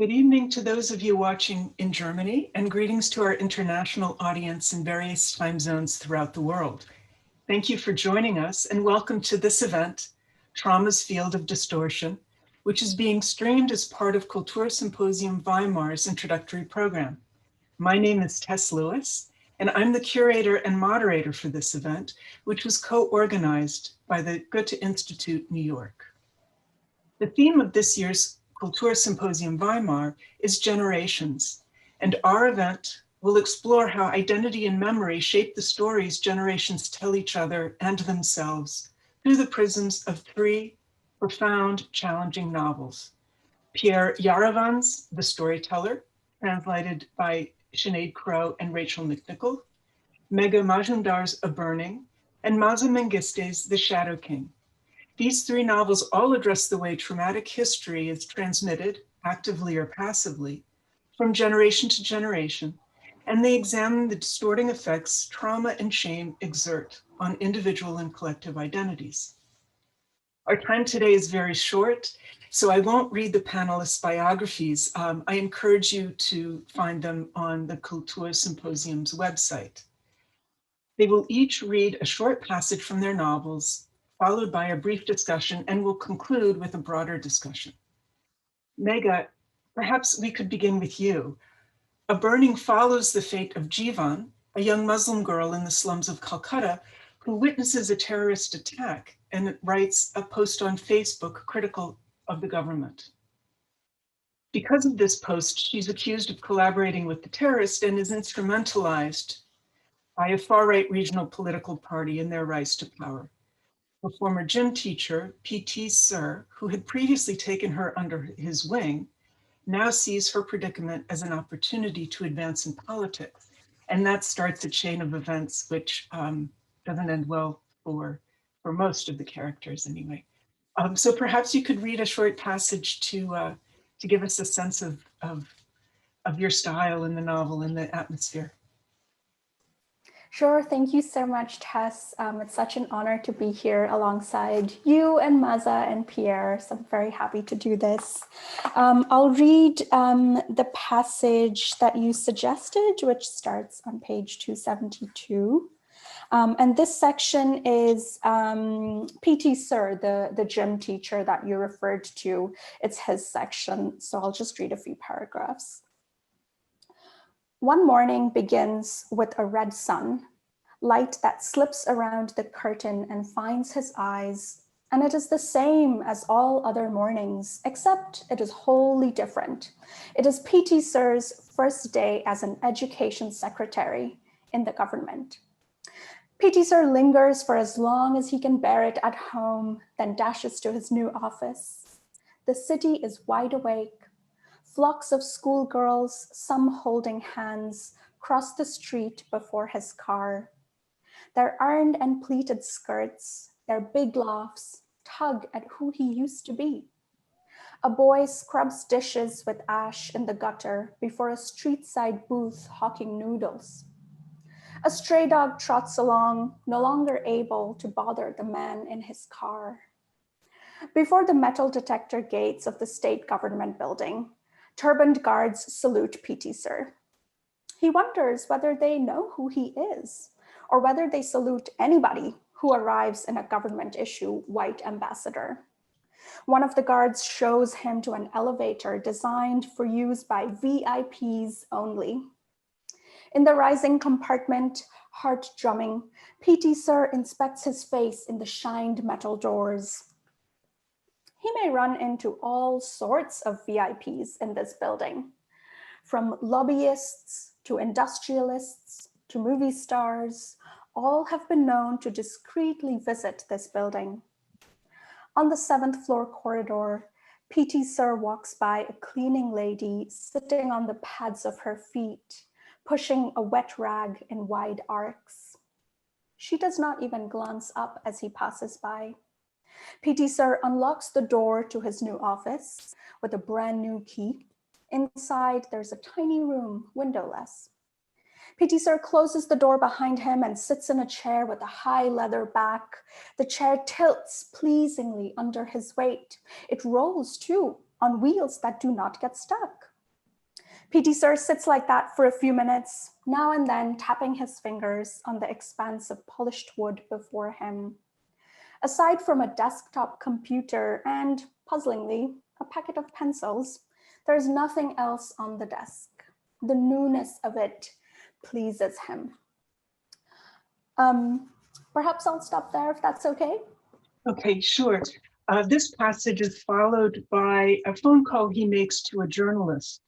Good evening to those of you watching in Germany, and greetings to our international audience in various time zones throughout the world. Thank you for joining us, and welcome to this event, Trauma's Field of Distortion, which is being streamed as part of Kultursymposium Weimar's introductory program. My name is Tess Lewis, and I'm the curator and moderator for this event, which was co-organized by the Goethe-Institut New York. The theme of this year's Kultursymposium Weimar is generations, and our event will explore how identity and memory shape the stories generations tell each other and themselves through the prisms of three profound, challenging novels. Pierre Jarawan's The Storyteller, translated by Sinead Crow and Rachel McNichol, Megha Majumdar's A Burning, and Maaza Mengiste's The Shadow King. These three novels all address the way traumatic history is transmitted, actively or passively, from generation to generation, and they examine the distorting effects trauma and shame exert on individual and collective identities. Our time today is very short, so I won't read the panelists' biographies. I encourage you to find them on the Kultursymposium's website. They will each read a short passage from their novels, followed by a brief discussion, and will conclude with a broader discussion. Megha, perhaps we could begin with you. A Burning follows the fate of Jivan, a young Muslim girl in the slums of Calcutta who witnesses a terrorist attack and writes a post on Facebook critical of the government. Because of this post, she's accused of collaborating with the terrorist and is instrumentalized by a far-right regional political party in their rise to power. A former gym teacher, P.T. Sir, who had previously taken her under his wing, now sees her predicament as an opportunity to advance in politics. And that starts a chain of events which doesn't end well for most of the characters anyway. So perhaps you could read a short passage to give us a sense of your style in the novel and the atmosphere. Sure, thank you so much, Tess. It's such an honor to be here alongside you and Maaza and Pierre, so I'm very happy to do this. I'll read the passage that you suggested, which starts on page 272. And this section is P.T. Sir, the gym teacher that you referred to. It's his section, so I'll just read a few paragraphs. One morning begins with a red sun, light that slips around the curtain and finds his eyes, and it is the same as all other mornings, except it is wholly different. It is P.T. Sir's first day as an education secretary in the government. P.T. Sir lingers for as long as he can bear it at home, then dashes to his new office. The city is wide awake. Flocks of schoolgirls, some holding hands, cross the street before his car. Their ironed and pleated skirts, their big laughs, tug at who he used to be. A boy scrubs dishes with ash in the gutter before a street-side booth hawking noodles. A stray dog trots along, no longer able to bother the man in his car. Before the metal detector gates of the state government building, turbaned guards salute P.T. Sir. He wonders whether they know who he is, or whether they salute anybody who arrives in a government-issue white ambassador. One of the guards shows him to an elevator designed for use by VIPs only. In the rising compartment, heart drumming, P.T. Sir inspects his face in the shined metal doors. He may run into all sorts of VIPs in this building, from lobbyists to industrialists to movie stars. All have been known to discreetly visit this building. On the 7th floor corridor, P.T. Sir walks by a cleaning lady sitting on the pads of her feet, pushing a wet rag in wide arcs. She does not even glance up as he passes by. P.T. Sir unlocks the door to his new office with a brand new key. Inside, there's a tiny room, windowless. P.T. Sir closes the door behind him and sits in a chair with a high leather back. The chair tilts pleasingly under his weight. It rolls too, on wheels that do not get stuck. P.T. Sir sits like that for a few minutes, now and then tapping his fingers on the expanse of polished wood before him. Aside from a desktop computer and, puzzlingly, a packet of pencils, there's nothing else on the desk. The newness of it pleases him. Perhaps I'll stop there if that's okay. Okay, sure. This passage is followed by a phone call he makes to a journalist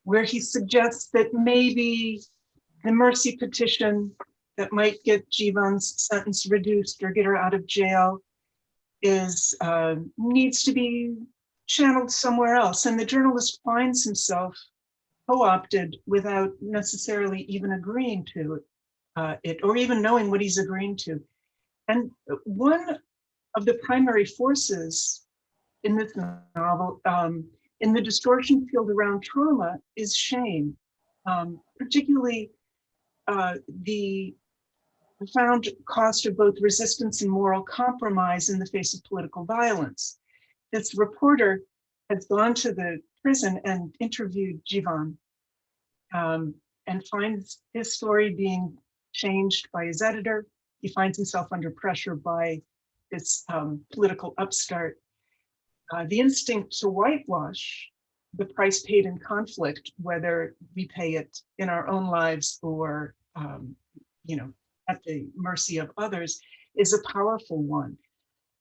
where he suggests that maybe the mercy petition that might get Jivan's sentence reduced or get her out of jail needs to be channeled somewhere else. And the journalist finds himself co-opted without necessarily even agreeing to it or even knowing what he's agreeing to. And one of the primary forces in this novel, in the distortion field around trauma, is shame, particularly the profound cost of both resistance and moral compromise in the face of political violence. This reporter has gone to the prison and interviewed Jivan and finds his story being changed by his editor. He finds himself under pressure by this political upstart. The instinct to whitewash the price paid in conflict, whether we pay it in our own lives or at the mercy of others, is a powerful one.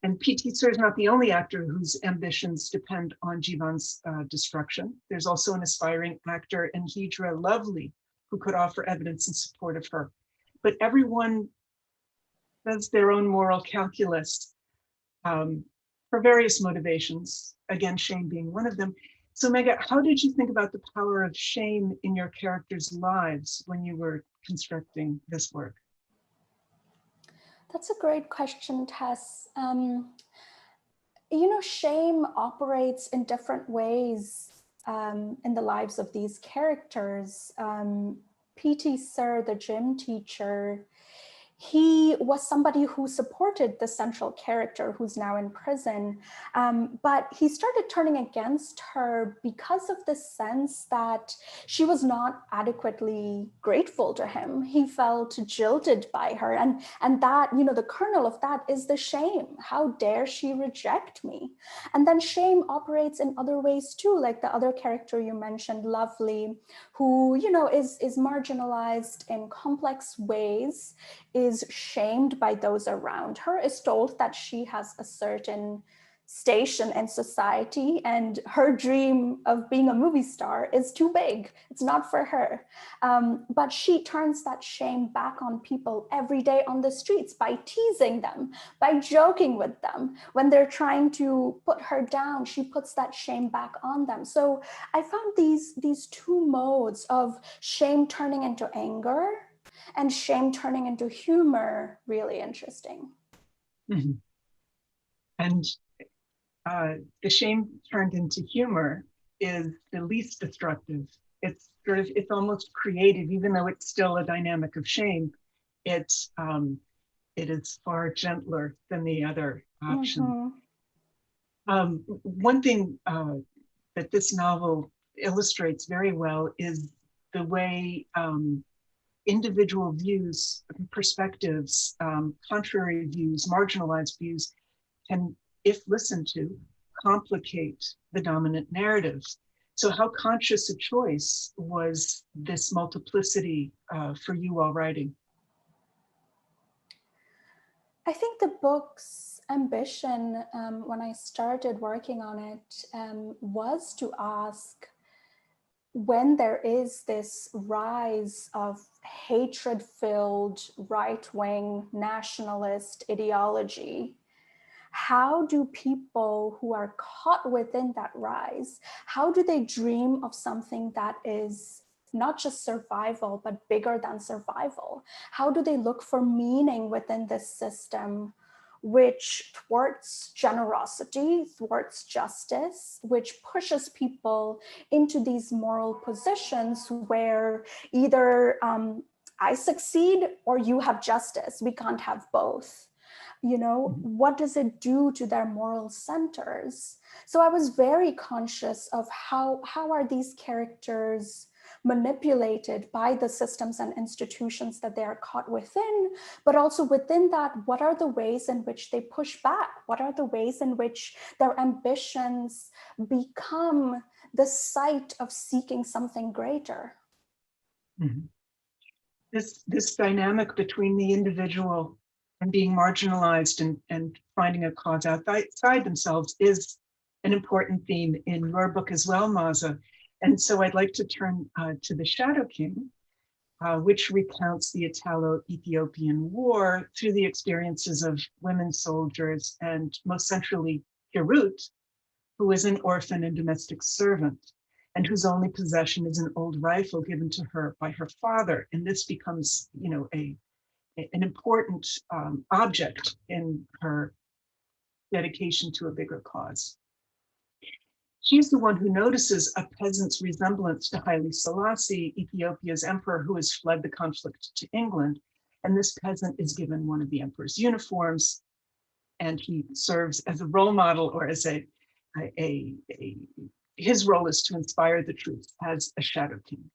And P.T. Sir is not the only actor whose ambitions depend on Jivan's destruction. There's also an aspiring actor, Nhidra Lovely, who could offer evidence in support of her. But everyone does their own moral calculus for various motivations, again, shame being one of them. So Megha, how did you think about the power of shame in your characters' lives when you were constructing this work? That's a great question, Tess. Shame operates in different ways in the lives of these characters. P.T. Sir, the gym teacher, he was somebody who supported the central character who's now in prison, but he started turning against her because of the sense that she was not adequately grateful to him. He felt jilted by her, and that, the kernel of that is the shame. How dare she reject me? And then shame operates in other ways too, like the other character you mentioned, Lovely, who, is marginalized in complex ways, is shamed by those around her, is told that she has a certain station in society and her dream of being a movie star is too big. It's not for her. But she turns that shame back on people every day on the streets by teasing them, by joking with them. When they're trying to put her down, she puts that shame back on them. So I found these two modes of shame turning into anger and shame turning into humor really interesting. Mm-hmm. And the shame turned into humor is the least destructive. It's almost creative, even though it's still a dynamic of shame. It is far gentler than the other option. Mm-hmm. One thing that this novel illustrates very well is the way individual views, perspectives, contrary views, marginalized views can, if listened to, complicate the dominant narrative. So how conscious a choice was this multiplicity for you while writing? I think the book's ambition when I started working on it was to ask, when there is this rise of hatred-filled right-wing nationalist ideology, how do people who are caught within that rise, how do they dream of something that is not just survival, but bigger than survival? How do they look for meaning within this system, which thwarts generosity, thwarts justice, which pushes people into these moral positions where either I succeed or you have justice. We can't have both. What does it do to their moral centers? So I was very conscious of how are these characters manipulated by the systems and institutions that they are caught within, but also within that, what are the ways in which they push back? What are the ways in which their ambitions become the site of seeking something greater? Mm-hmm. This dynamic between the individual and being marginalized and finding a cause outside themselves is an important theme in your book as well, Maaza. And so I'd like to turn to The Shadow King, which recounts the Italo-Ethiopian War through the experiences of women soldiers and most centrally Hirut, who is an orphan and domestic servant, and whose only possession is an old rifle given to her by her father. And this becomes, an important object in her dedication to a bigger cause. She's the one who notices a peasant's resemblance to Haile Selassie, Ethiopia's emperor who has fled the conflict to England. And this peasant is given one of the emperor's uniforms, and he serves as a role model, or as his role is to inspire the troops as a shadow king.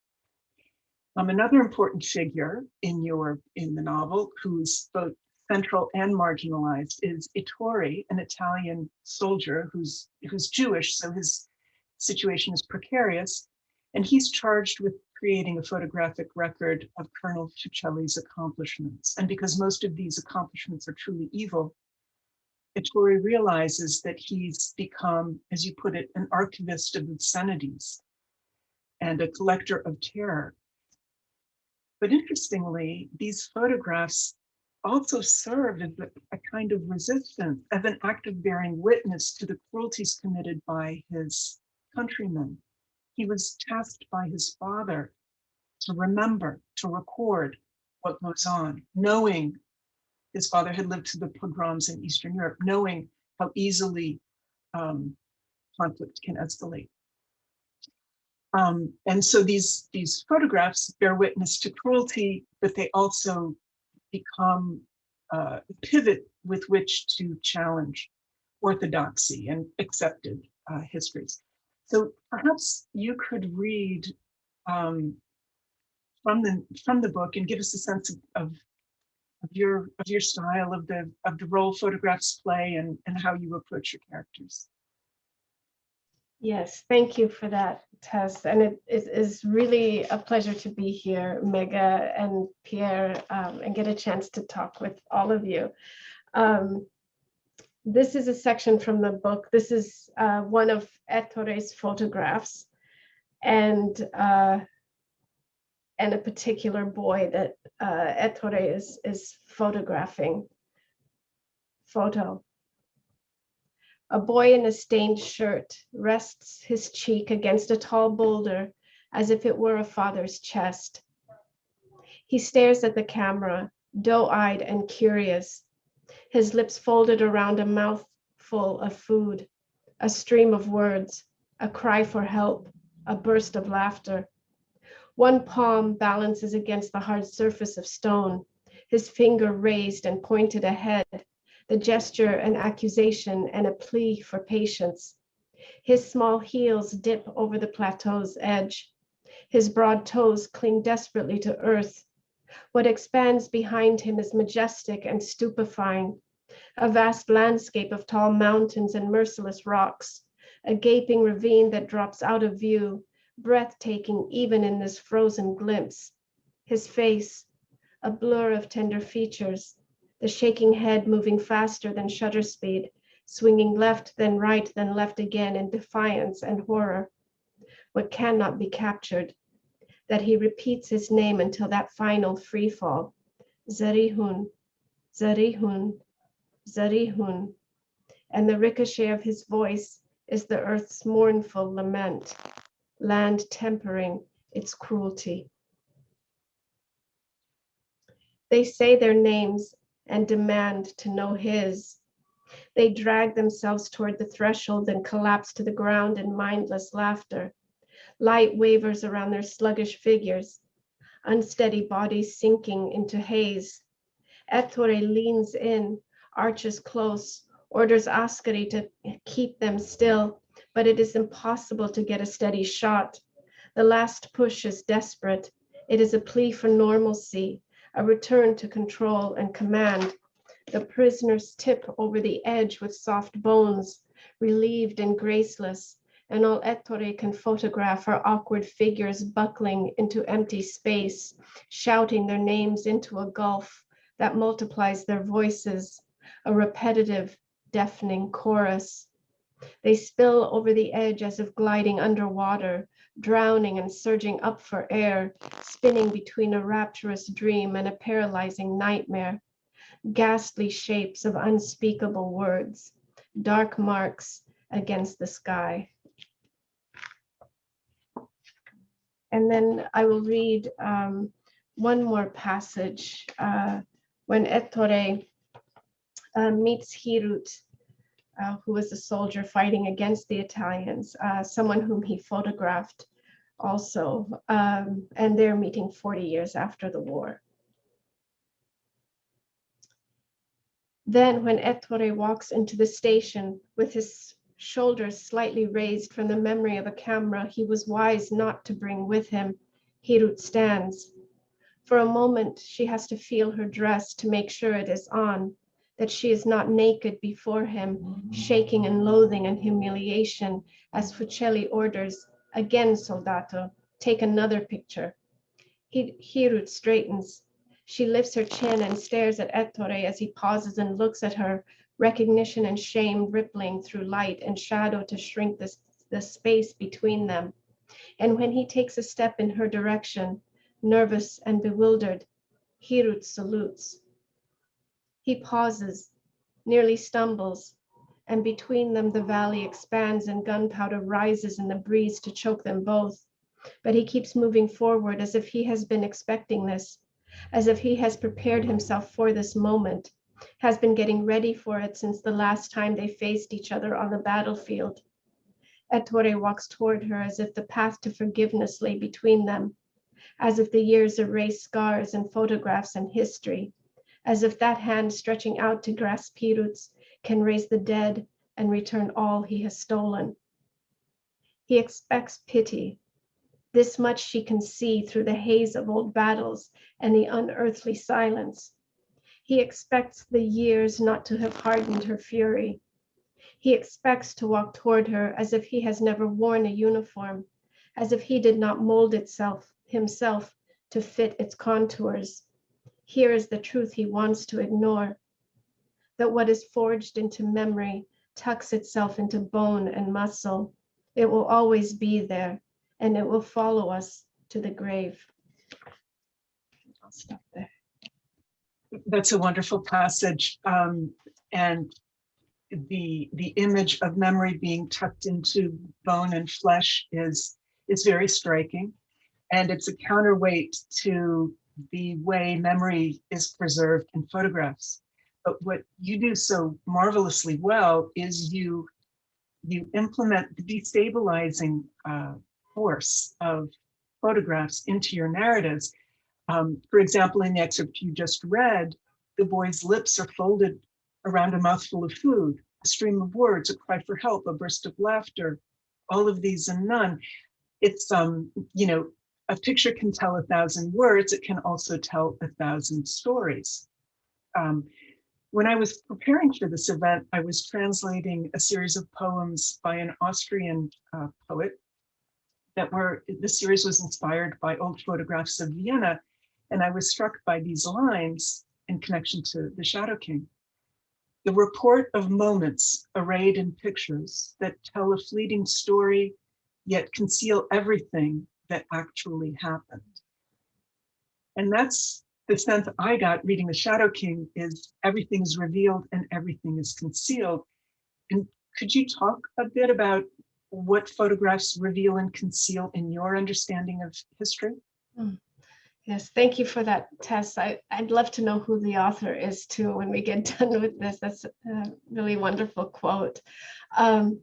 Another important figure in the novel, who's both central and marginalized, is Ettore, an Italian soldier who's Jewish, so his situation is precarious, and he's charged with creating a photographic record of Colonel Ficelli's accomplishments. And because most of these accomplishments are truly evil, Ettore realizes that he's become, as you put it, an archivist of obscenities and a collector of terror. But interestingly, these photographs also serve as a kind of resistance, as an act of bearing witness to the cruelties committed by his countrymen. He was tasked by his father to remember, to record what goes on, knowing his father had lived through the pogroms in Eastern Europe, knowing how easily conflict can escalate. And so these photographs bear witness to cruelty, but they also become a pivot with which to challenge orthodoxy and accepted histories. So perhaps you could read from the book and give us a sense of your style, of the role photographs play, and how you approach your characters. Yes, thank you for that, Tess. And it is really a pleasure to be here, Megha and Pierre, and get a chance to talk with all of you. This is a section from the book. This is one of Ettore's photographs, and a particular boy that Ettore is photographing. Photo. A boy in a stained shirt rests his cheek against a tall boulder as if it were a father's chest. He stares at the camera, doe-eyed and curious, his lips folded around a mouthful of food, a stream of words, a cry for help, a burst of laughter. One palm balances against the hard surface of stone, his finger raised and pointed ahead, the gesture an accusation and a plea for patience. His small heels dip over the plateau's edge. His broad toes cling desperately to earth. What expands behind him is majestic and stupefying, a vast landscape of tall mountains and merciless rocks, a gaping ravine that drops out of view, breathtaking even in this frozen glimpse. His face, a blur of tender features, the shaking head moving faster than shutter speed, swinging left, then right, then left again in defiance and horror. What cannot be captured, that he repeats his name until that final free fall. Zarihun, Zarihun, Zarihun. And the ricochet of his voice is the earth's mournful lament, land tempering its cruelty. They say their names and demand to know his. They drag themselves toward the threshold and collapse to the ground in mindless laughter. Light wavers around their sluggish figures, unsteady bodies sinking into haze. Ettore leans in, arches close, orders Askari to keep them still, but it is impossible to get a steady shot. The last push is desperate. It is a plea for normalcy, a return to control and command. The prisoners tip over the edge with soft bones, relieved and graceless, and all Ettore can photograph are awkward figures buckling into empty space, shouting their names into a gulf that multiplies their voices, a repetitive, deafening chorus. They spill over the edge as if gliding underwater, drowning and surging up for air, spinning between a rapturous dream and a paralyzing nightmare. Ghastly shapes of unspeakable words, dark marks against the sky. And then I will read one more passage. When Ettore meets Hirut, who was a soldier fighting against the Italians, someone whom he photographed also, and they're meeting 40 years after the war. Then when Ettore walks into the station with his shoulders slightly raised from the memory of a camera he was wise not to bring with him, Hirut stands. For a moment, she has to feel her dress to make sure it is on, that she is not naked before him, shaking in loathing and humiliation as Fucelli orders, again, Soldato, take another picture. Hirut straightens. She lifts her chin and stares at Ettore as he pauses and looks at her, recognition and shame rippling through light and shadow to shrink the space between them. And when he takes a step in her direction, nervous and bewildered, Hirut salutes. He pauses, nearly stumbles, and between them the valley expands and gunpowder rises in the breeze to choke them both. But he keeps moving forward as if he has been expecting this, as if he has prepared himself for this moment, has been getting ready for it since the last time they faced each other on the battlefield. Ettore walks toward her as if the path to forgiveness lay between them, as if the years erase scars and photographs and history, as if that hand stretching out to grasp Hirut's can raise the dead and return all he has stolen. He expects pity. This much she can see through the haze of old battles and the unearthly silence. He expects the years not to have hardened her fury. He expects to walk toward her as if he has never worn a uniform, as if he did not mold himself to fit its contours. Here is the truth he wants to ignore, that what is forged into memory tucks itself into bone and muscle. It will always be there, and it will follow us to the grave. I'll stop there. That's a wonderful passage. And the image of memory being tucked into bone and flesh is very striking. And it's a counterweight to the way memory is preserved in photographs. But what you do so marvelously well is you implement the destabilizing force of photographs into your narratives. For example, in the excerpt you just read, the boy's lips are folded around a mouthful of food, a stream of words, a cry for help, a burst of laughter, all of these and none. It's, a picture can tell 1,000 words. It can also tell 1,000 stories. When I was preparing for this event, I was translating a series of poems by an Austrian poet the series was inspired by old photographs of Vienna. And I was struck by these lines in connection to The Shadow King. The report of moments arrayed in pictures that tell a fleeting story, yet conceal everything that actually happened. And that's the sense I got reading The Shadow King, is everything is revealed and everything is concealed. And could you talk a bit about what photographs reveal and conceal in your understanding of history? Yes, thank you for that, Tess. I'd love to know who the author is too when we get done with this. That's a really wonderful quote. In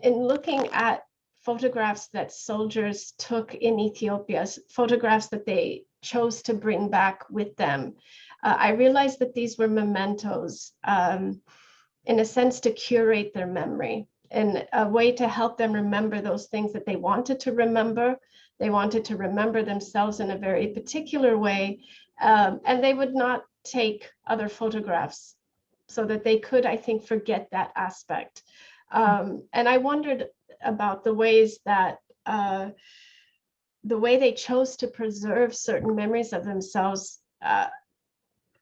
looking at photographs that soldiers took in Ethiopia, photographs that they chose to bring back with them. I realized that these were mementos, in a sense, to curate their memory, and a way to help them remember those things that they wanted to remember. They wanted to remember themselves in a very particular way, and they would not take other photographs, so that they could, I think, forget that aspect. And I wondered about the ways that the way they chose to preserve certain memories of themselves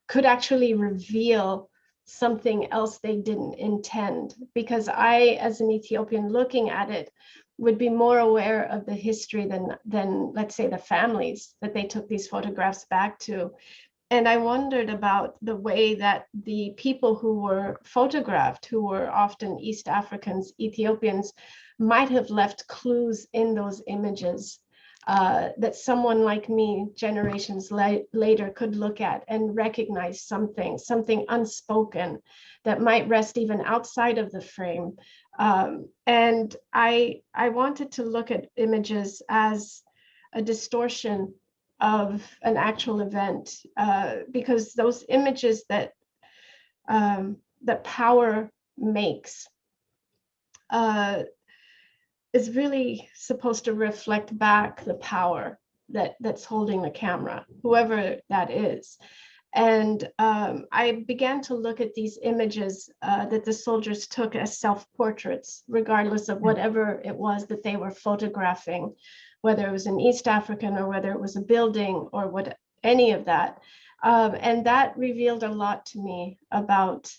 could actually reveal something else they didn't intend. Because I, as an Ethiopian looking at it, would be more aware of the history than let's say, the families that they took these photographs back to. And I wondered about the way that the people who were photographed, who were often East Africans, Ethiopians, might have left clues in those images that someone like me, generations later, could look at and recognize something unspoken that might rest even outside of the frame. And I wanted to look at images as a distortion of an actual event, because those images that that power makes is really supposed to reflect back the power that's holding the camera, whoever that is. And I began to look at these images that the soldiers took as self-portraits, regardless of whatever it was that they were photographing, whether it was an East African or whether it was a building or what, any of that. And that revealed a lot to me about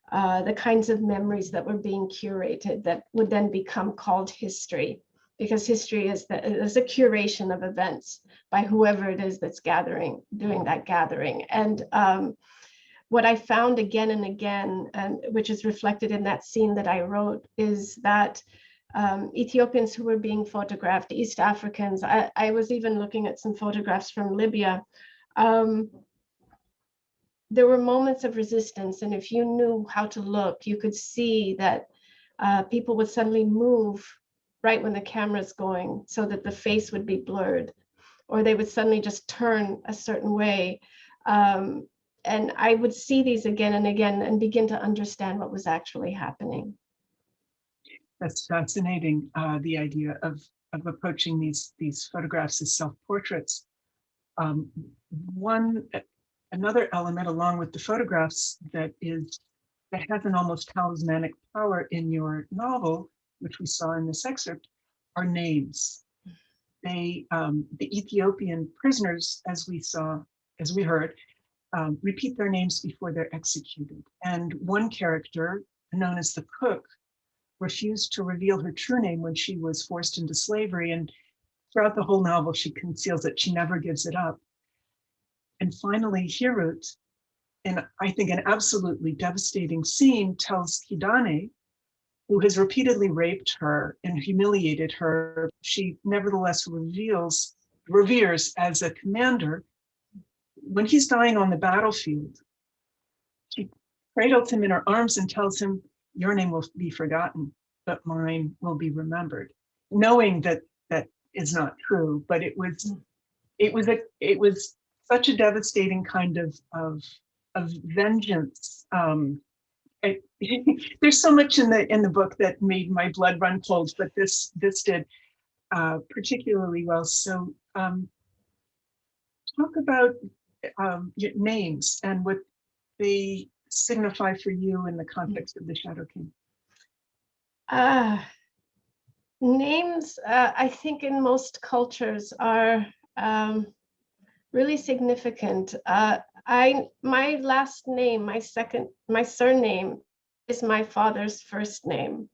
the kinds of memories that were being curated that would then become called history, because history is a curation of events by whoever it is that's doing that gathering. And what I found again and again, and which is reflected in that scene that I wrote, is that Ethiopians who were being photographed, East Africans, I was even looking at some photographs from Libya. There were moments of resistance, and if you knew how to look, you could see that people would suddenly move right when the camera's going so that the face would be blurred, or they would suddenly just turn a certain way. And I would see these again and again and begin to understand what was actually happening. That's fascinating, the idea of approaching these photographs as self-portraits. Another element along with the photographs that has an almost talismanic power in your novel, which we saw in this excerpt, are names. The Ethiopian prisoners, as we heard, repeat their names before they're executed. And one character, known as the cook, refused to reveal her true name when she was forced into slavery. And throughout the whole novel, she conceals it. She never gives it up. And finally, Hirut, in I think an absolutely devastating scene, tells Kidane, who has repeatedly raped her and humiliated her, she nevertheless reveres as a commander. When he's dying on the battlefield, she cradles him in her arms and tells him, "Your name will be forgotten, but mine will be remembered," knowing that that is not true. But it was such a devastating kind of vengeance. There's so much in the book that made my blood run cold, but this did particularly well. So talk about your names and what they signify for you in the context of the Shadow King. Names, I think in most cultures are really significant. My last name, my surname is my father's first name.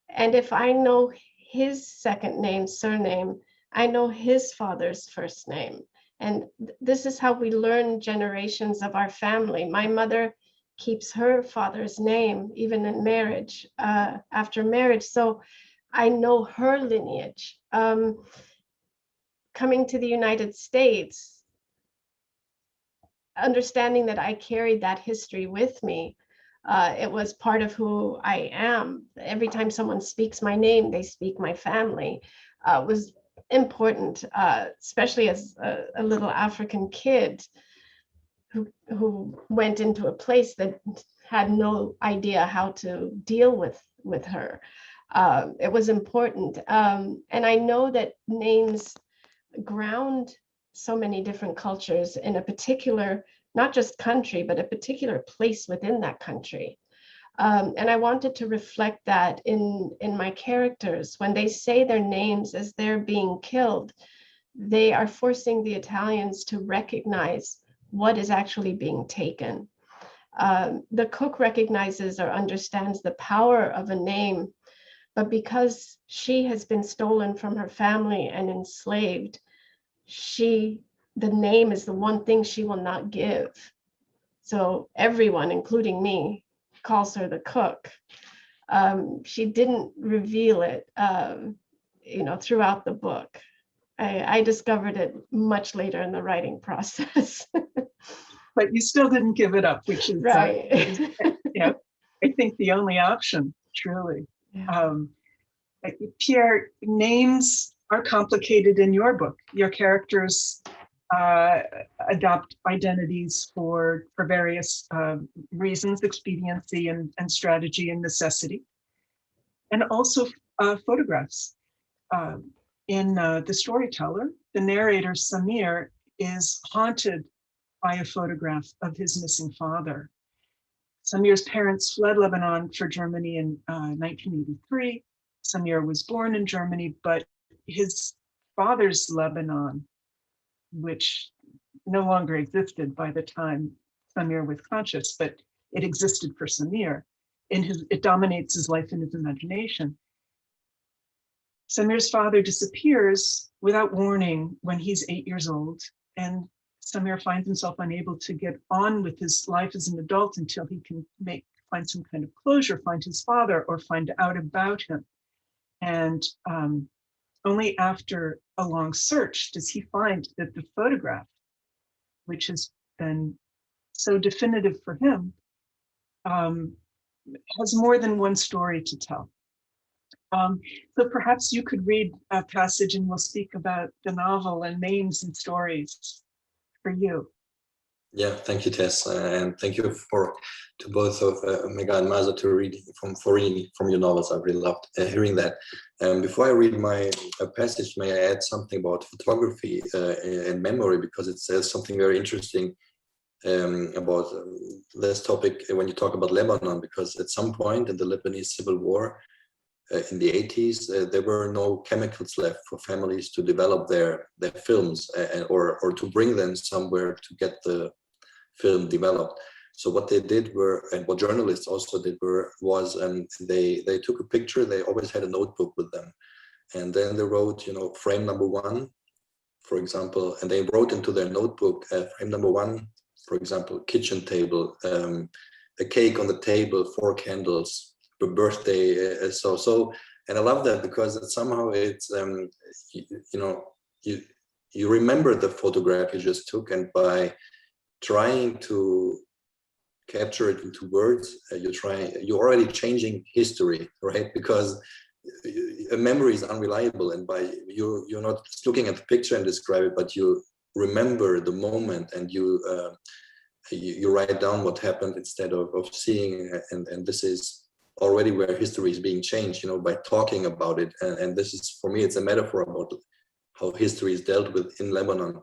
And if I know his second name, surname, I know his father's first name. And this is how we learn generations of our family. My mother keeps her father's name, even in marriage, after marriage. So I know her lineage. Coming to the United States, understanding that I carried that history with me, it was part of who I am. Every time someone speaks my name, they speak my family. Was important, especially as a little African kid who went into a place that had no idea how to deal with her. It was important. And I know that names ground so many different cultures in a particular, not just country, but a particular place within that country. And I wanted to reflect that in my characters. When they say their names as they're being killed, they are forcing the Italians to recognize what is actually being taken. The cook recognizes or understands the power of a name, but because she has been stolen from her family and enslaved, the name is the one thing she will not give. So everyone, including me, calls her the cook. She didn't reveal it, throughout the book. I discovered it much later in the writing process. But you still didn't give it up, which is right. I think the only option, truly. Yeah. Pierre, names are complicated in your book. Your characters adopt identities for various reasons, expediency and strategy and necessity, and also photographs. In The Storyteller, the narrator Samir is haunted by a photograph of his missing father. Samir's parents fled Lebanon for Germany in 1983. Samir was born in Germany, but his father's Lebanon, which no longer existed by the time Samir was conscious, but it existed for Samir. It dominates his life and his imagination. Samir's father disappears without warning when he's 8 years old, and Samir finds himself unable to get on with his life as an adult until he can find some kind of closure, find his father, or find out about him. And only after a long search does he find that the photograph, which has been so definitive for him, has more than one story to tell. So perhaps you could read a passage and we'll speak about the novel and names and stories for you. Yeah, thank you, Tess, and thank you to both of Megha and Maaza to read from your novels. I really loved hearing that. Before I read my passage, may I add something about photography and memory, because it says something very interesting about this topic when you talk about Lebanon, because at some point in the Lebanese Civil War in the 80s, there were no chemicals left for families to develop their films or to bring them somewhere to get the film developed. So what they did and what journalists also did was they took a picture. They always had a notebook with them, and then they wrote, frame number 1, for example, and they wrote into their notebook frame number 1, for example, kitchen table, a cake on the table, 4 candles, a birthday, and I love that because somehow it's you remember the photograph you just took, and by trying to capture it into words, you're already changing history, right? Because a memory is unreliable, and by you're not just looking at the picture and describe it, but you remember the moment, and you write down what happened instead of seeing, and this is already where history is being changed, by talking about it. And this is, for me, it's a metaphor about how history is dealt with in Lebanon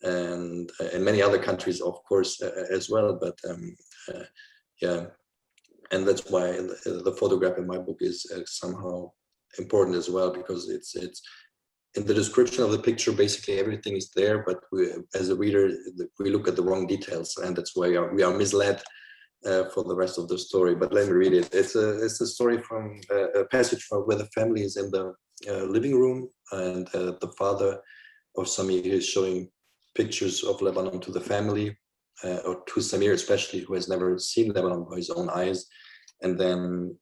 and many other countries, of course, as well. But yeah, and that's why the photograph in my book is somehow important as well, because it's in the description of the picture, basically everything is there, but we, as a reader, we look at the wrong details, and that's why we are misled for the rest of the story. But let me read it. It's a story from a passage from where the family is in the living room, and the father of Samir is showing pictures of Lebanon to the family, or to Samir especially, who has never seen Lebanon by his own eyes. And then,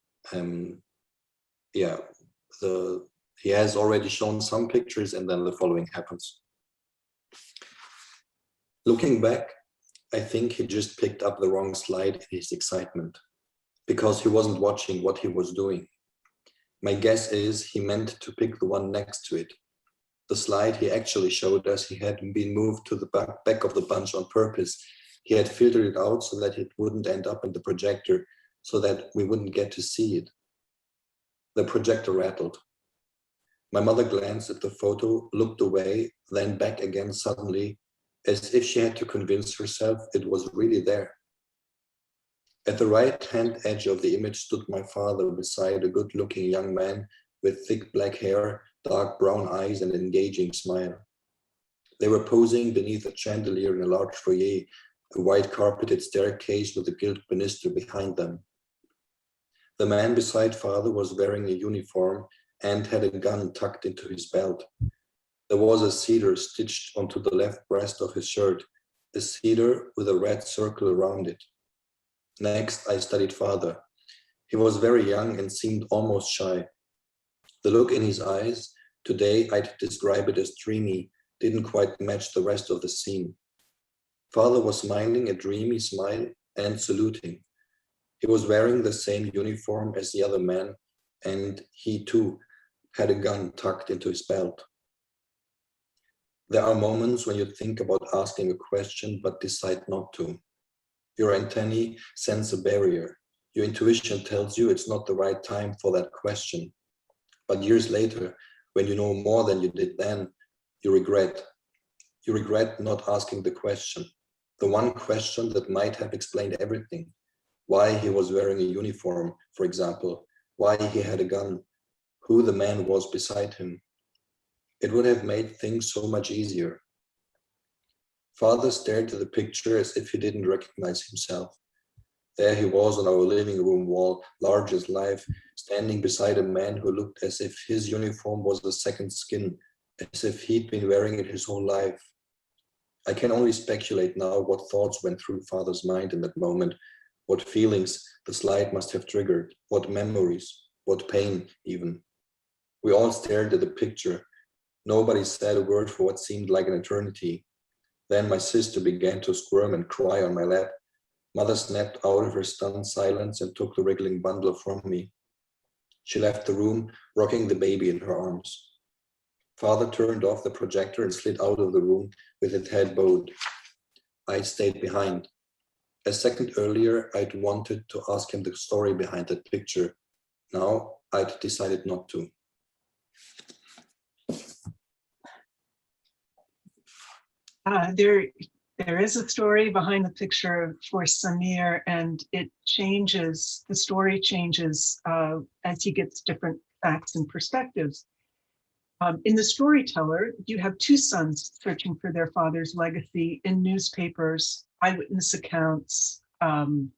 he has already shown some pictures, and then the following happens. Looking back, I think he just picked up the wrong slide in his excitement, because he wasn't watching what he was doing. My guess is he meant to pick the one next to it. The slide he actually showed us, he had been moved to the back of the bunch on purpose. He had filtered it out so that it wouldn't end up in the projector, so that we wouldn't get to see it. The projector rattled. My mother glanced at the photo, looked away, then back again suddenly, as if she had to convince herself it was really there. At the right-hand edge of the image stood my father beside a good-looking young man with thick black hair, dark brown eyes, and an engaging smile. They were posing beneath a chandelier in a large foyer, a white carpeted staircase with a gilt banister behind them. The man beside father was wearing a uniform and had a gun tucked into his belt. There was a cedar stitched onto the left breast of his shirt, a cedar with a red circle around it. Next, I studied father. He was very young and seemed almost shy. The look in his eyes, today I'd describe it as dreamy, didn't quite match the rest of the scene. Father was smiling a dreamy smile and saluting. He was wearing the same uniform as the other man, and he too had a gun tucked into his belt. There are moments when you think about asking a question but decide not to. Your antennae sense a barrier. Your intuition tells you it's not the right time for that question. But years later, when you know more than you did then, you regret. You regret not asking the question. The one question that might have explained everything. Why he was wearing a uniform, for example. Why he had a gun. Who the man was beside him. It would have made things so much easier. Father stared at the picture as if he didn't recognize himself. There he was on our living room wall, large as life, standing beside a man who looked as if his uniform was a second skin, as if he'd been wearing it his whole life. I can only speculate now what thoughts went through Father's mind in that moment, what feelings the slide must have triggered, what memories, what pain even. We all stared at the picture. Nobody said a word for what seemed like an eternity. Then my sister began to squirm and cry on my lap. Mother snapped out of her stunned silence and took the wriggling bundle from me. She left the room, rocking the baby in her arms. Father turned off the projector and slid out of the room with his head bowed. I stayed behind. A second earlier, I'd wanted to ask him the story behind that picture. Now I'd decided not to. There is a story behind the picture for Samir, and it changes, the story changes as he gets different facts and perspectives. In The Storyteller, you have two sons searching for their father's legacy in newspapers, eyewitness accounts, documents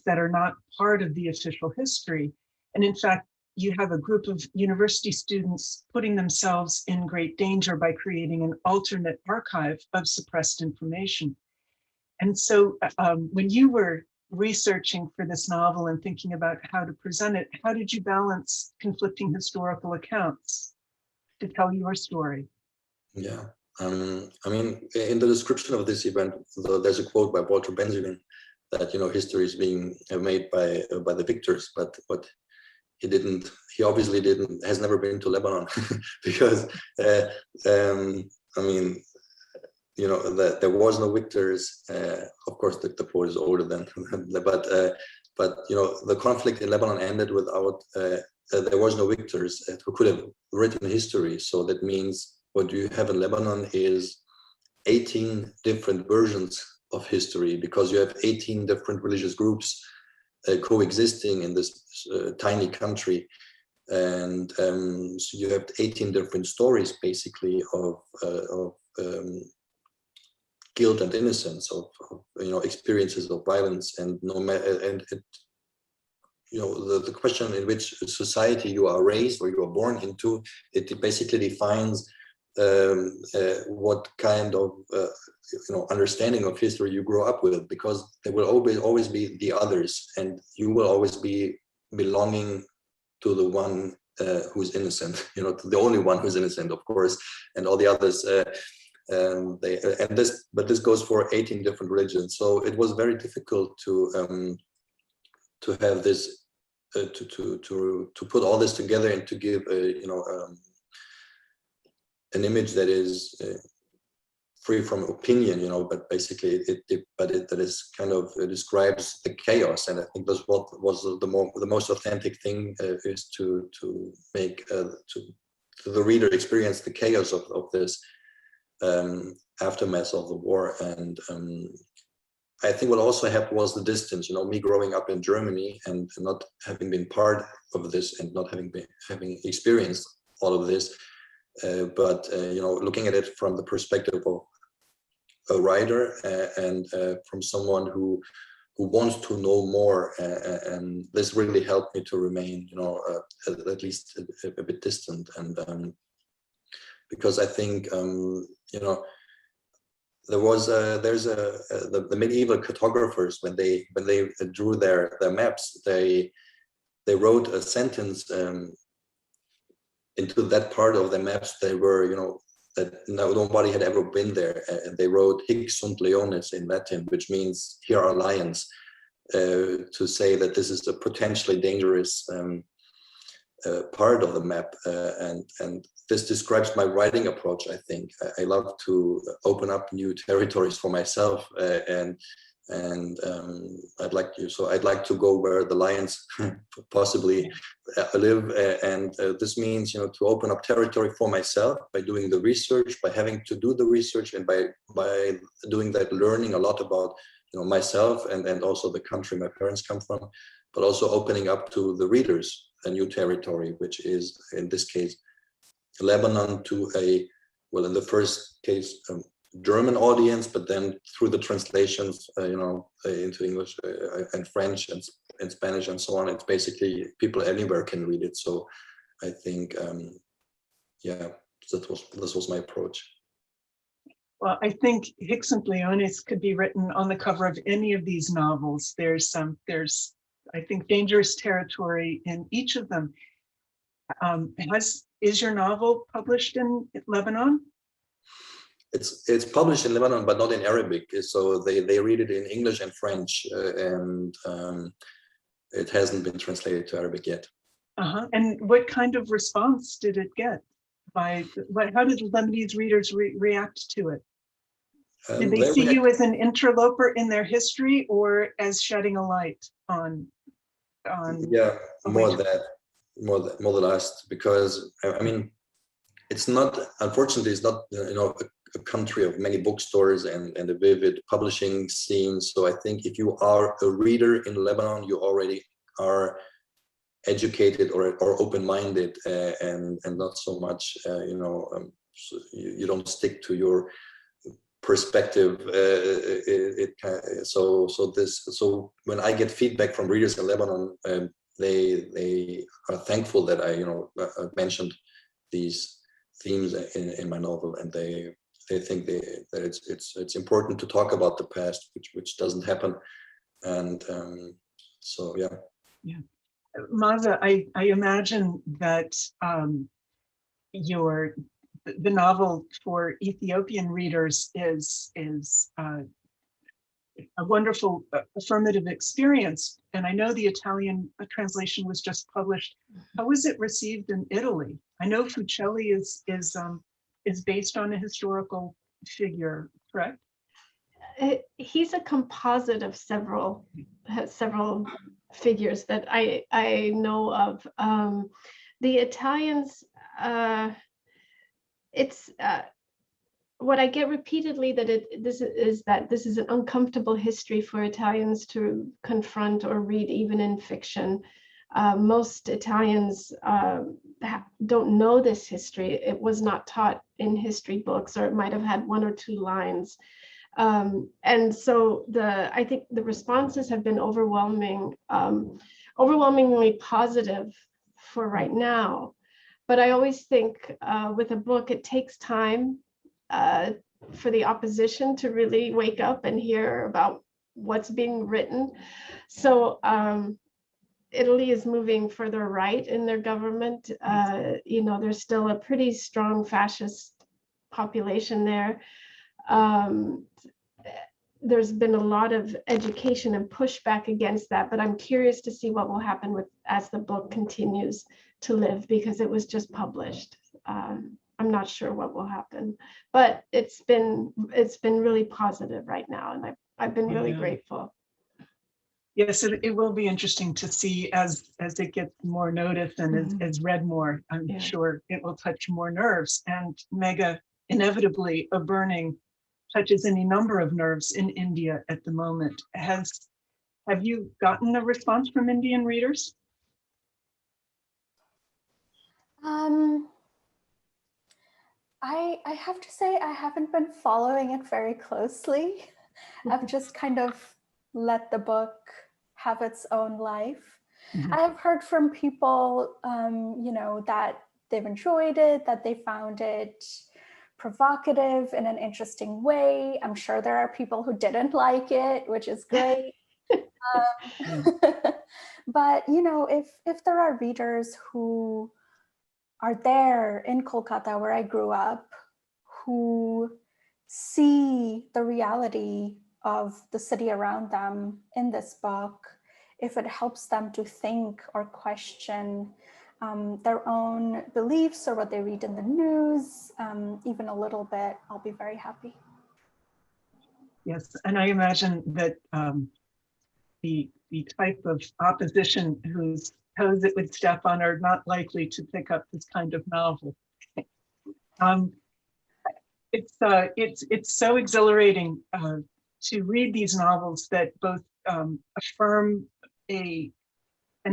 that are not part of the official history. And in fact, you have a group of university students putting themselves in great danger by creating an alternate archive of suppressed information. And so when you were researching for this novel and thinking about how to present it, how did you balance conflicting historical accounts to tell your story? Yeah, I mean, in the description of this event, there's a quote by Walter Benjamin that, history is being made by the victors, but what he obviously has never been to Lebanon because, there was no victors. Of course, the poet is older than, but the conflict in Lebanon ended without, there was no victors who could have written history. So that means what you have in Lebanon is 18 different versions of history, because you have 18 different religious groups coexisting in this tiny country, and so you have 18 different stories basically of guilt and innocence, of experiences of violence, and the question in which society you are raised or you are born into, it basically defines what kind of understanding of history you grow up with, because there will always be the others, and you will always be belonging to the one who's innocent, to the only one who's innocent, of course, and all the others. But this goes for 18 different religions. So it was very difficult to have this, to put all this together and to give an image that is free from opinion, but basically that is kind of describes the chaos. And I think that's what was the most authentic thing, is to make to the reader experience the chaos of this aftermath of the war. And I think what also helped was the distance, me growing up in Germany and not having been part of this and not having experienced all of this. But looking at it from the perspective of a writer and from someone who wants to know more, and this really helped me to remain, at least a bit distant. And because I think, the medieval cartographers, when they drew their maps, they wrote a sentence into that part of the maps. They were, that nobody had ever been there, and they wrote "Hic sunt leones" in Latin, which means "here are lions," to say that this is a potentially dangerous part of the map, and this describes my writing approach. I think I love to open up new territories for myself, and I'd like to go where the lions possibly live, and this means to open up territory for myself by doing the research, by having to do the research, and by doing that, learning a lot about myself and also the country my parents come from, but also opening up to the readers a new territory, which is in this case Lebanon, to in the first case German audience, but then through the translations into English and French and Spanish and so on, it's basically people anywhere can read it. So I think this was my approach. Well, I think "Hic sunt leones" could be written on the cover of any of these novels. There's I think dangerous territory in each of them. Is your novel published in Lebanon? It's published in Lebanon, but not in Arabic. So they read it in English and French, and it hasn't been translated to Arabic yet. And what kind of response did it get? How did Lebanese readers react to it? Did they see you as an interloper in their history, or as shedding a light on? Yeah, more the last, because I mean, it's not, unfortunately, it's not a country of many bookstores and a vivid publishing scene. So I think if you are a reader in Lebanon, you already are educated or open-minded, and not so much you don't stick to your perspective. So when I get feedback from readers in Lebanon, they are thankful that I mentioned these themes in my novel, and they think that it's important to talk about the past, which doesn't happen. And so yeah. Maaza, I imagine that the novel for Ethiopian readers is a wonderful affirmative experience. And I know the Italian translation was just published. How was it received in Italy? I know Fucelli is based on a historical figure, correct? He's a composite of several figures that I know of. The Italians, it's what I get repeatedly, that this is an uncomfortable history for Italians to confront or read, even in fiction. Most Italians don't know this history. It was not taught in history books, or it might have had one or two lines. And so I think the responses have been overwhelmingly positive for right now. But I always think with a book, it takes time for the opposition to really wake up and hear about what's being written. So Italy is moving further right in their government. There's still a pretty strong fascist population there. There's been a lot of education and pushback against that, but I'm curious to see what will happen as the book continues to live, because it was just published. I'm not sure what will happen, but it's been really positive right now, and I've been really grateful. Yes, it will be interesting to see as it gets more noticed and is read more. I'm sure it will touch more nerves. And Megha, inevitably, a burning touches any number of nerves in India at the moment. Have you gotten a response from Indian readers? I have to say I haven't been following it very closely. I've just kind of let the book have its own life. I have heard from people, you know, that they've enjoyed it, that they found it provocative in an interesting way. I'm sure there are people who didn't like it, which is great. But, you know, if there are readers who are there in Kolkata, where I grew up, who see the reality of the city around them in this book, if it helps them to think or question their own beliefs or what they read in the news, even a little bit, I'll be very happy. Yes, and I imagine that the type of opposition whose toes it would step on are not likely to pick up this kind of novel. It's so exhilarating to read these novels that both affirm an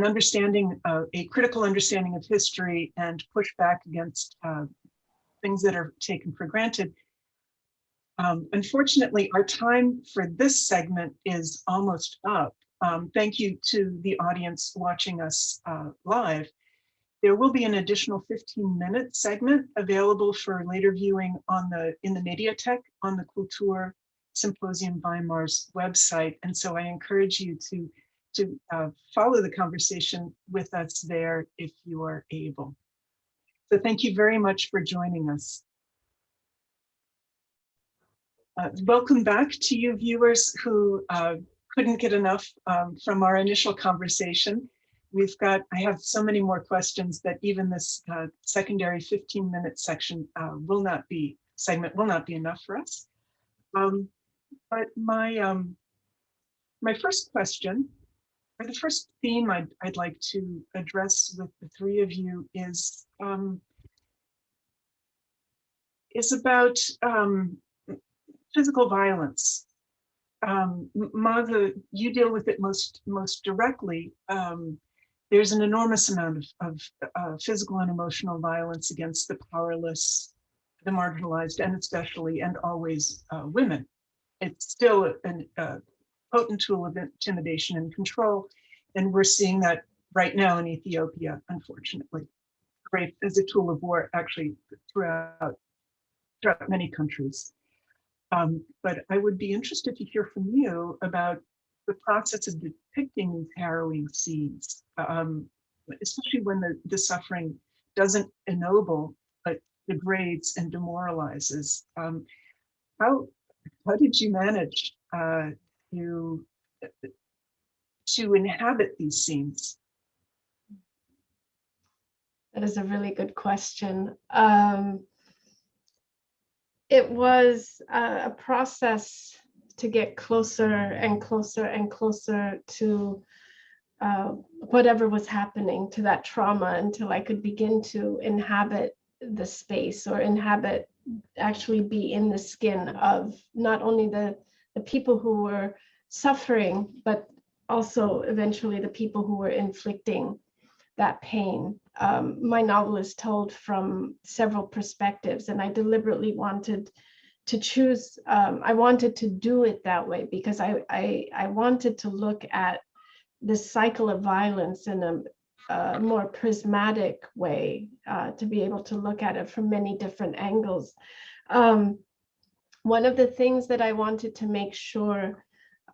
understanding, a critical understanding of history, and push back against things that are taken for granted. Unfortunately, our time for this segment is almost up. Thank you to the audience watching us live. There will be an additional 15-minute segment available for later viewing in the Mediathek on the Kultursymposium Weimar's website. And so I encourage you to follow the conversation with us there if you are able. So thank you very much for joining us. Welcome back to you viewers who couldn't get enough from our initial conversation. I have so many more questions that even this secondary 15-minute segment will not be enough for us. But my first question, or the first theme I'd like to address with the three of you is about physical violence. Maaza, you deal with it most directly. There's an enormous amount of physical and emotional violence against the powerless, the marginalized, and especially and always women. It's still a potent tool of intimidation and control, and we're seeing that right now in Ethiopia, unfortunately. Rape as a tool of war, actually, throughout many countries. But I would be interested to hear from you about the process of depicting these harrowing scenes, especially when the suffering doesn't ennoble, but degrades and demoralizes. How did you manage to inhabit these scenes? That is a really good question. It was a process to get closer and closer and closer to whatever was happening, to that trauma, until I could begin to inhabit the space, or actually be in the skin of not only the people who were suffering, but also eventually the people who were inflicting that pain. My novel is told from several perspectives, and I deliberately wanted to choose, I wanted to do it that way because I wanted to look at this cycle of violence in a more prismatic way, to be able to look at it from many different angles. One of the things that I wanted to make sure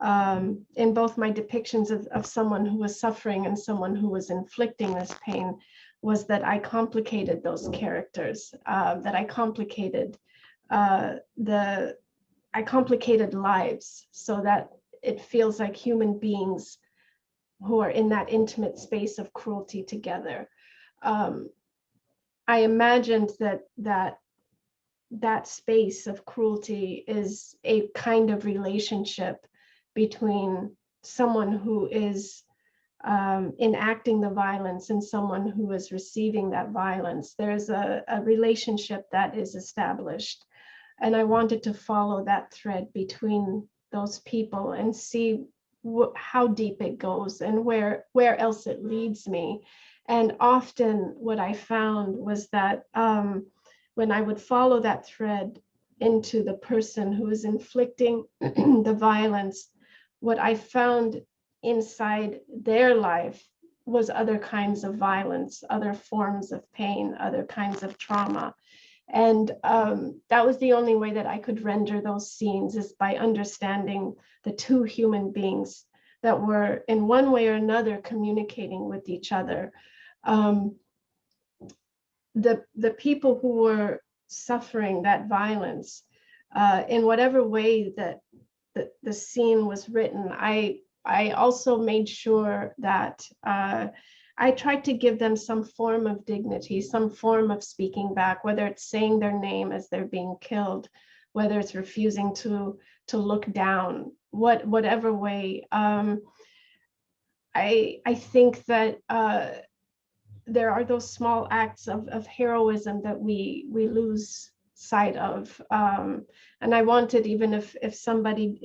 in both my depictions of someone who was suffering and someone who was inflicting this pain was that I complicated those characters, that I complicated lives so that it feels like human beings who are in that intimate space of cruelty together. I imagined that that space of cruelty is a kind of relationship between someone who is enacting the violence and someone who is receiving that violence. There's a relationship that is established. And I wanted to follow that thread between those people and see how deep it goes and where else it leads me. And often what I found was that when I would follow that thread into the person who is inflicting the violence, what I found inside their life was other kinds of violence, other forms of pain, other kinds of trauma. And that was the only way that I could render those scenes, is by understanding the two human beings that were in one way or another communicating with each other. The people who were suffering that violence, in whatever way that the scene was written, I also made sure that I tried to give them some form of dignity, some form of speaking back, whether it's saying their name as they're being killed, whether it's refusing to look down, whatever way. I think that there are those small acts of heroism that we lose sight of. And I wanted, even if somebody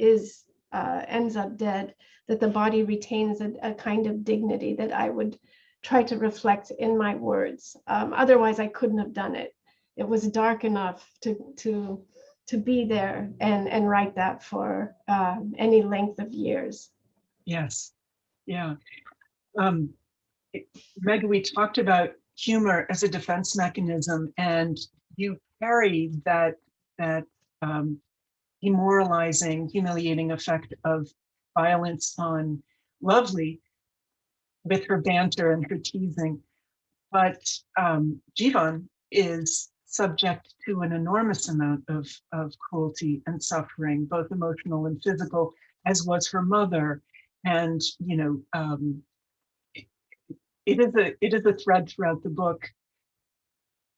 ends up dead, that the body retains a kind of dignity that I would try to reflect in my words. Otherwise, I couldn't have done it. It was dark enough to be there and write that for any length of years. Yes, yeah. Megha, we talked about humor as a defense mechanism, and you carry that demoralizing, humiliating effect of violence on Lovely with her banter and her teasing. But Jivan is subject to an enormous amount of cruelty and suffering, both emotional and physical, as was her mother. And, you know, it is a thread throughout the book,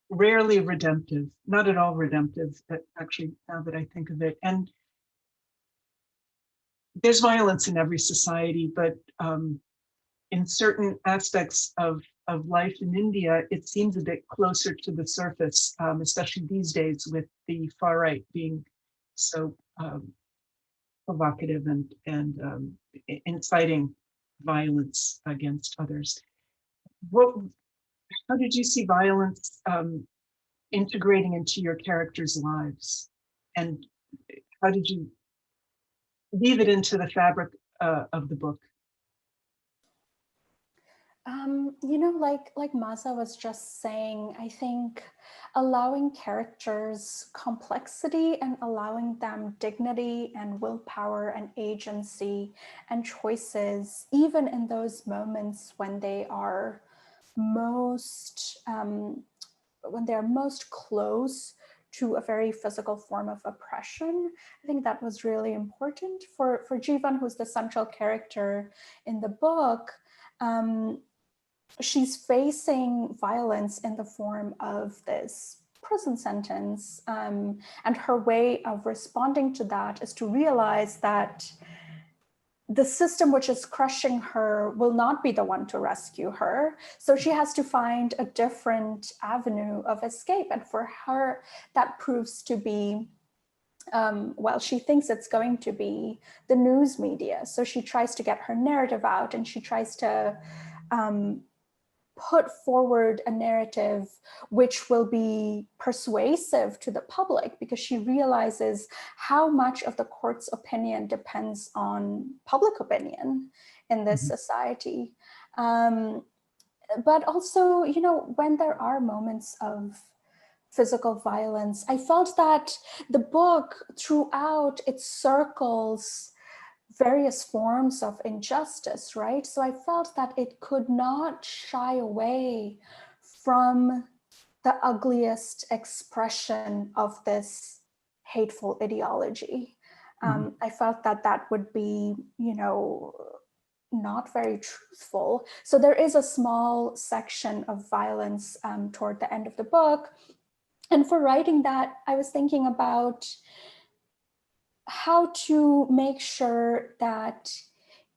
rarely redemptive, not at all redemptive, actually, now that I think of it. And there's violence in every society, but in certain aspects of life in India, it seems a bit closer to the surface, especially these days with the far right being so provocative and inciting violence against others. How did you see violence integrating into your characters' lives? And how did you weave it into the fabric of the book? You know, like Maaza was just saying, I think allowing characters complexity and allowing them dignity and willpower and agency and choices, even in those moments when they are most close to a very physical form of oppression. I think that was really important for Jivan, who's the central character in the book. She's facing violence in the form of this prison sentence. And her way of responding to that is to realize that the system which is crushing her will not be the one to rescue her. So she has to find a different avenue of escape. And for her, that proves to be, well, she thinks it's going to be the news media. So she tries to get her narrative out, and she tries to put forward a narrative which will be persuasive to the public, because she realizes how much of the court's opinion depends on public opinion in this society. But also, you know, when there are moments of physical violence, I felt that the book throughout, it circles various forms of injustice, right? So I felt that it could not shy away from the ugliest expression of this hateful ideology. I felt that that would be, you know, not very truthful. So there is a small section of violence toward the end of the book, And for writing that, I was thinking about how to make sure that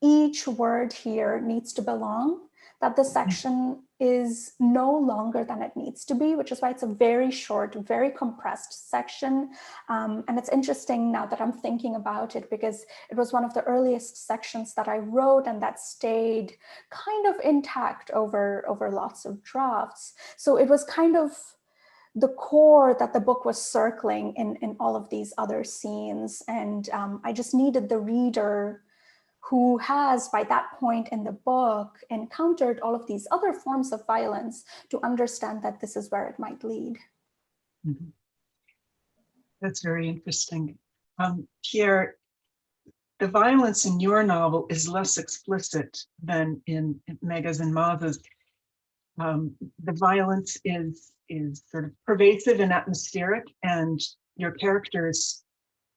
each word here needs to belong, that the section is no longer than it needs to be, which is why it's a very short, very compressed section. And it's interesting now that I'm thinking about it, because it was one of the earliest sections that I wrote and that stayed kind of intact over lots of drafts. So it was kind of the core that the book was circling in all of these other scenes. And I just needed the reader who has, by that point in the book, encountered all of these other forms of violence to understand that this is where it might lead. Mm-hmm. That's very interesting. Pierre, the violence in your novel is less explicit than in Megha's and Maaza's. The violence is sort of pervasive and atmospheric, and your characters,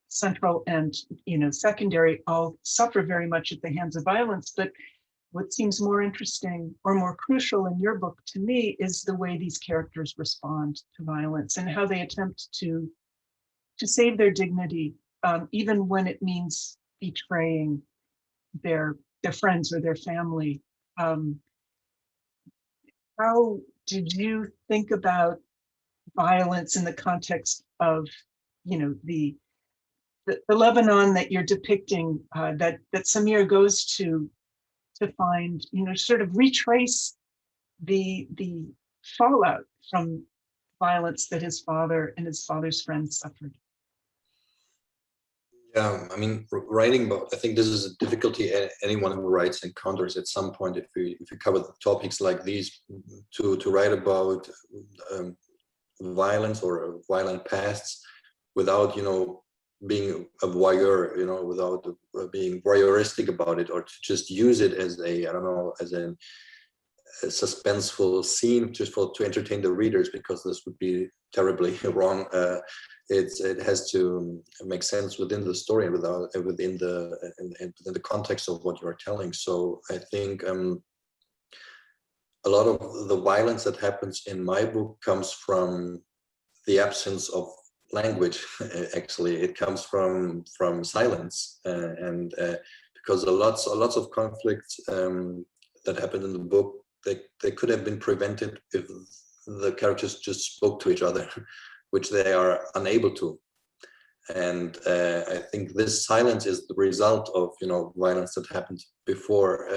central and secondary, all suffer very much at the hands of violence. But what seems more interesting or more crucial in your book to me is the way these characters respond to violence and how they attempt to save their dignity, even when it means betraying their friends or their family. How did you think about violence in the context of, the Lebanon that you're depicting, that Samir goes to find, sort of retrace the fallout from violence that his father and his father's friends suffered? Yeah, I mean, writing about, I think this is a difficulty anyone who writes encounters at some point. If you cover topics like these, to write about violence or violent pasts without, being a voyeur, without being voyeuristic about it, or to just use it as a, I don't know, as a suspenseful scene just to entertain the readers, because this would be terribly wrong. It has to make sense within the story and within the context of what you are telling. So I think a lot of the violence that happens in my book comes from the absence of language. Actually, it comes from silence, and because lots of conflicts that happened in the book, they could have been prevented if the characters just spoke to each other, which they are unable to. And I think this silence is the result of violence that happened before.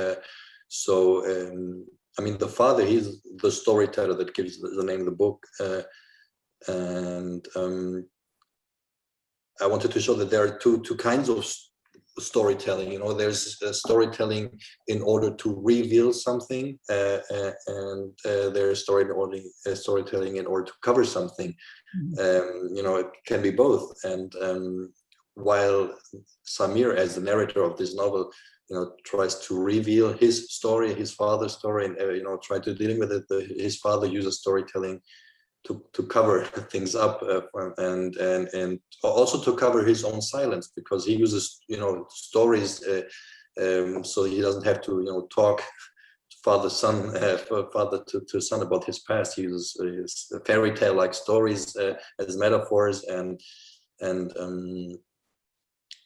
I mean, the father, he's the storyteller that gives the name of the book. And I wanted to show that there are two kinds of storytelling. There's storytelling in order to reveal something, and there's storytelling in order to cover something. It can be both. And while Samir, as the narrator of this novel, tries to reveal his story, his father's story, and try to dealing with it, his father uses storytelling to cover things up, and also to cover his own silence, because he uses stories, so he doesn't have to talk father to son about his past. He uses fairy tale like stories as metaphors, and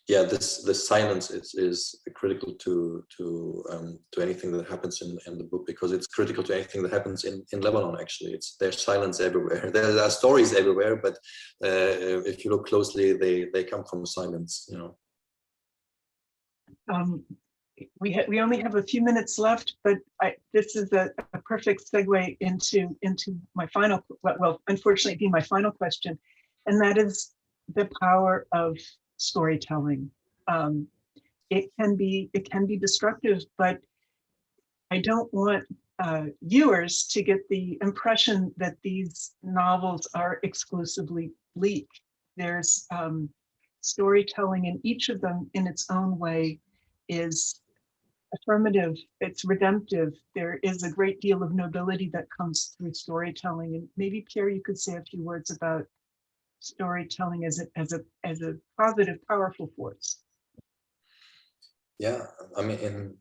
yeah, this silence is critical to anything that happens in the book, because it's critical to anything that happens in Lebanon. Actually, there's silence everywhere. There are stories everywhere, but if you look closely, they come from silence. We only have a few minutes left, but this is a perfect segue into my final, well, unfortunately, be my final question, and that is the power of storytelling. It can be destructive, but I don't want viewers to get the impression that these novels are exclusively bleak. There's storytelling in each of them in its own way is affirmative, it's redemptive. There is a great deal of nobility that comes through storytelling. And maybe, Pierre, you could say a few words about storytelling as a positive, powerful force. Yeah, I mean,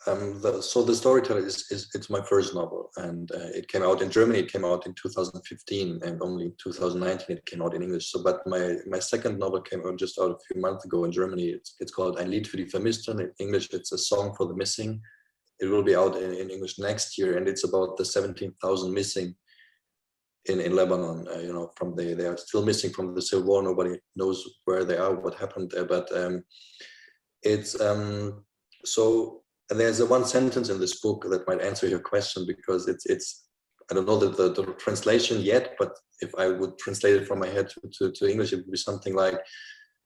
So the storyteller it's my first novel, and it came out in Germany. It came out in 2015, and only in 2019 it came out in English. So, but my second novel came out just a few months ago in Germany. It's called Ein Lied für die Vermissten. In English, it's a song for the missing. It will be out in English next year, and it's about the 17,000 missing in Lebanon. You know, they are still missing from the Civil War. Nobody knows where they are, what happened there. But it's so. And there's a one sentence in this book that might answer your question, because it's I don't know the translation yet, but if I would translate it from my head to English, it would be something like,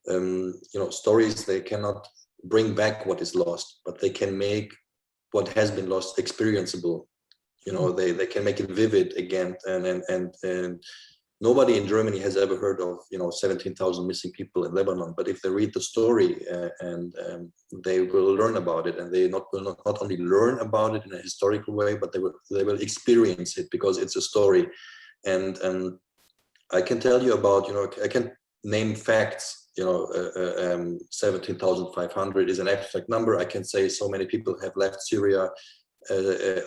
you know, stories, they cannot bring back what is lost, but they can make what has been lost experienceable. You know, they can make it vivid again, and nobody in Germany has ever heard of, you know, 17,000 missing people in Lebanon. But if they read the story, and they will learn about it, and they will not only learn about it in a historical way, but they will experience it, because it's a story. And I can tell you about, you know, I can name facts. You know, 17,500 is an abstract number. I can say so many people have left Syria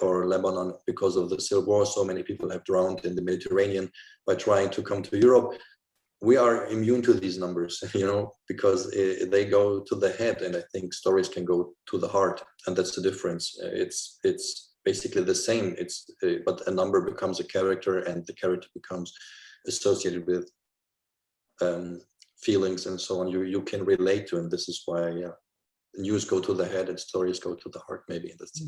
or Lebanon because of the Civil War. So many people have drowned in the Mediterranean by trying to come to Europe. We are immune to these numbers, you know, because they go to the head, and I think stories can go to the heart, and that's the difference. It's basically the same. But a number becomes a character, and the character becomes associated with feelings and so on. You can relate to, and this is why news go to the head and stories go to the heart. Maybe that's.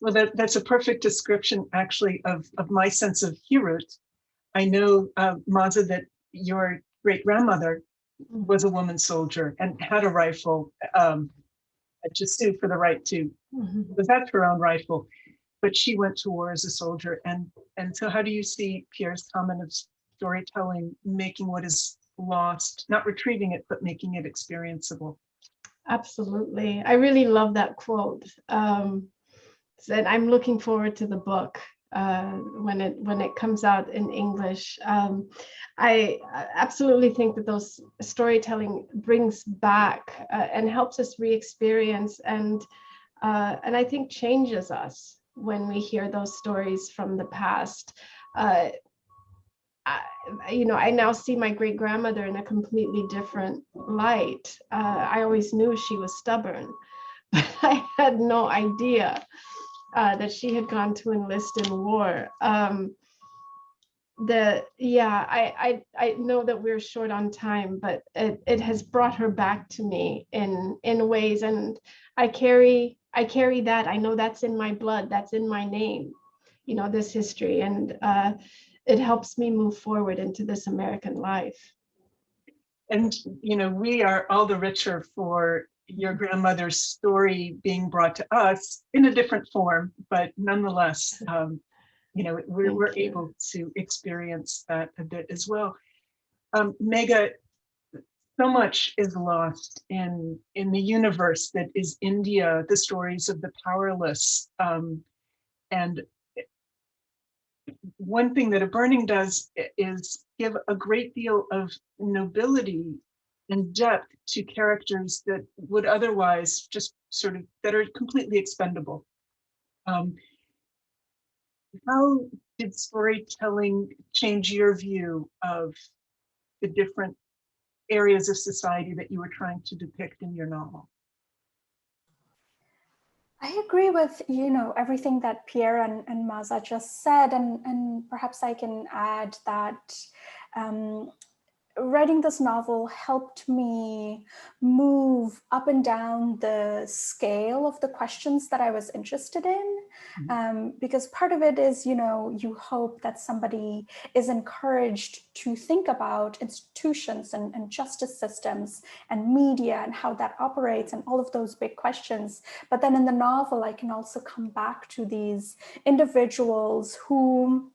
Well, that's a perfect description, actually, of my sense of Hirut. I know, Maaza, that your great-grandmother was a woman soldier and had a rifle, to sue for the right to possess her own rifle, but she went to war as a soldier. And so how do you see Pierre's comment of storytelling making what is lost, not retrieving it, but making it experienceable? Absolutely. I really love that quote. And I'm looking forward to the book when it comes out in English. I absolutely think that those storytelling brings back and helps us re-experience, and I think changes us when we hear those stories from the past. You know, I now see my great-grandmother in a completely different light. I always knew she was stubborn, but I had no idea that she had gone to enlist in war. I know that we're short on time, but it has brought her back to me in ways, and I carry that. I know that's in my blood, that's in my name, you know, this history, and it helps me move forward into this American life. And, you know, we are all the richer for your grandmother's story being brought to us in a different form, but nonetheless, you know, we're able to experience that a bit as well. Megha, so much is lost in the universe that is India, the stories of the powerless. And one thing that a burning does is give a great deal of nobility and depth to characters that would otherwise just sort of, that are completely expendable. How did storytelling change your view of the different areas of society that you were trying to depict in your novel? I agree with, you know, everything that Pierre and Maaza just said, and perhaps I can add that writing this novel helped me move up and down the scale of the questions that I was interested in. Because part of it is, you know, you hope that somebody is encouraged to think about institutions and justice systems and media and how that operates and all of those big questions. But then in the novel, I can also come back to these individuals who,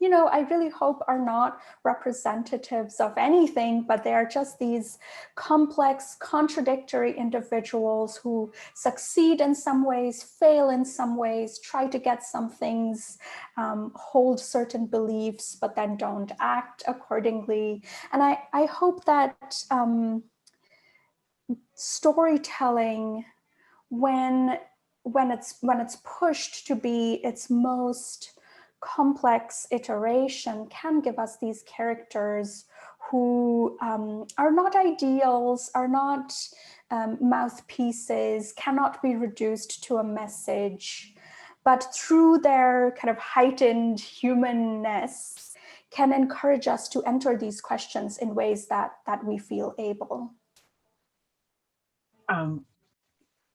you know, I really hope are not representatives of anything, but they are just these complex, contradictory individuals who succeed in some ways, fail in some ways, try to get some things, hold certain beliefs, but then don't act accordingly. And I hope that storytelling, when when it's pushed to be its most complex iteration, can give us these characters who are not ideals, are not mouthpieces, cannot be reduced to a message, but through their kind of heightened humanness can encourage us to enter these questions in ways that we feel able.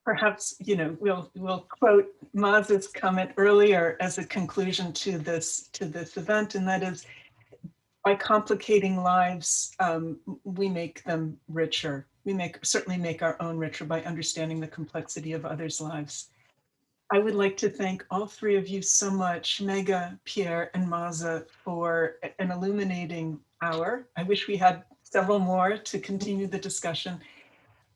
Perhaps, you know, we'll quote Maaza's comment earlier as a conclusion to this event, and that is, by complicating lives, we make them richer. We certainly make our own richer by understanding the complexity of others' lives. I would like to thank all three of you so much, Megha, Pierre, and Maaza, for an illuminating hour. I wish we had several more to continue the discussion,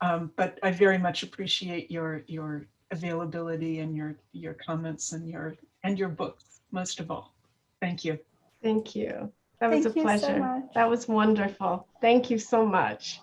but I very much appreciate your availability and your comments and your books, most of all. Thank you. Thank you. That was a pleasure. Thank you so much. That was wonderful. Thank you so much.